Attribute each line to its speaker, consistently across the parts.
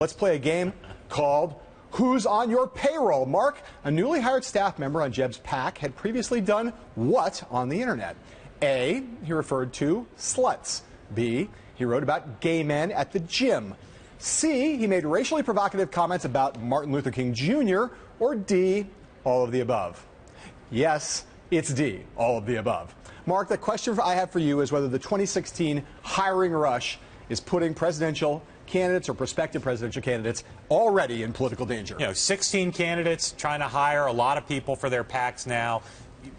Speaker 1: Let's play a game called Who's on Your Payroll? Mark, a newly hired staff member on Jeb's PAC, had previously done what on the internet? A, he referred to sluts. B, he wrote about gay men at the gym. C, he made racially provocative comments about Martin Luther King Jr. Or D, all of the above? Yes, it's D, all of the above. Mark, the question I have for you is whether the 2016 hiring rush is putting presidential candidates or prospective presidential candidates already in political danger.
Speaker 2: 16 candidates trying to hire a lot of people for their PACs now.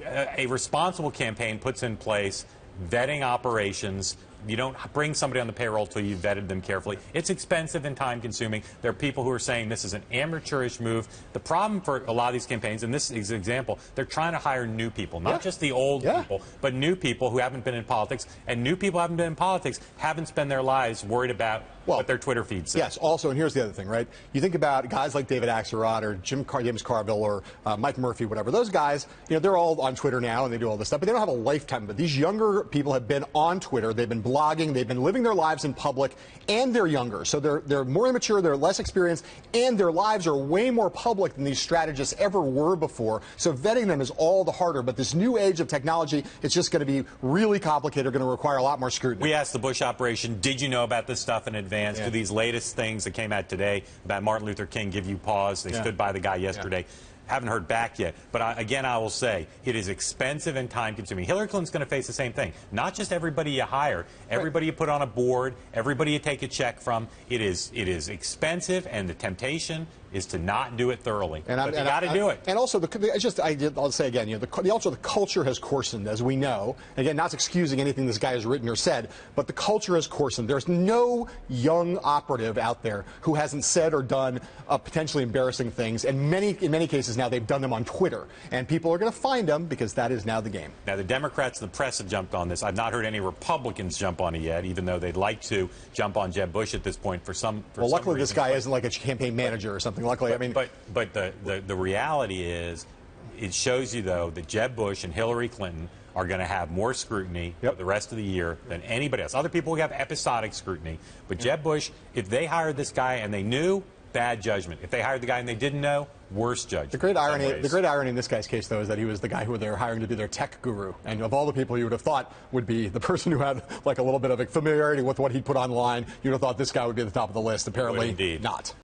Speaker 2: A responsible campaign puts in place vetting operations. You don't bring somebody on the payroll till you've vetted them carefully. It's expensive and time-consuming. There are people who are saying this is an amateurish move. The problem for a lot of these campaigns, and this is an example, they're trying to hire new people, not just the old people, but new people who haven't been in politics. And new people who haven't been in politics haven't spent their lives worried about what their Twitter feed says.
Speaker 1: Yes, also, and here's the other thing, right? You think about guys like David Axelrod or James Carville or Mike Murphy, whatever. Those guys, they're all on Twitter now and they do all this stuff, but they don't have a lifetime. But these younger people have been on Twitter, they've been blogging, they've been living their lives in public, and they're younger. So they're more immature, they're less experienced, and their lives are way more public than these strategists ever were before. So vetting them is all the harder. But this new age of technology, it's just going to be really complicated, going to require a lot more scrutiny.
Speaker 2: We asked the Bush operation, did you know about this stuff in advance? Do these latest things that came out today about Martin Luther King give you pause? They stood by the guy yesterday. Haven't heard back yet. But again, I will say, it is expensive and time-consuming. Hillary Clinton's going to face the same thing. Not just everybody you hire, everybody you put on a board, everybody you take a check from. It is expensive, and the temptation is to not do it thoroughly. But you got to do it.
Speaker 1: And also, I'll say again, the culture has coarsened, as we know. Again, not excusing anything this guy has written or said, but the culture has coarsened. There's no young operative out there who hasn't said or done potentially embarrassing things, and in many cases now they've done them on Twitter, and people are going to find them because that is now the game.
Speaker 2: Now the Democrats and the press have jumped on this. I've not heard any Republicans jump on it yet, even though they'd like to jump on Jeb Bush at this point for some
Speaker 1: well, luckily
Speaker 2: reason.
Speaker 1: This guy isn't like a campaign manager or something. Luckily,
Speaker 2: but the reality is, it shows you though that Jeb Bush and Hillary Clinton are going to have more scrutiny for the rest of the year than anybody else. Other people will have episodic scrutiny, but Jeb Bush, if they hired this guy and they knew, bad judgment. If they hired the guy and they didn't know, worse judgment.
Speaker 1: The great irony in this guy's case, though, is that he was the guy who they were hiring to be their tech guru. And of all the people you would have thought would be the person who had like a little bit of a familiarity with what he put online, you would have thought this guy would be at the top of the list. Apparently not.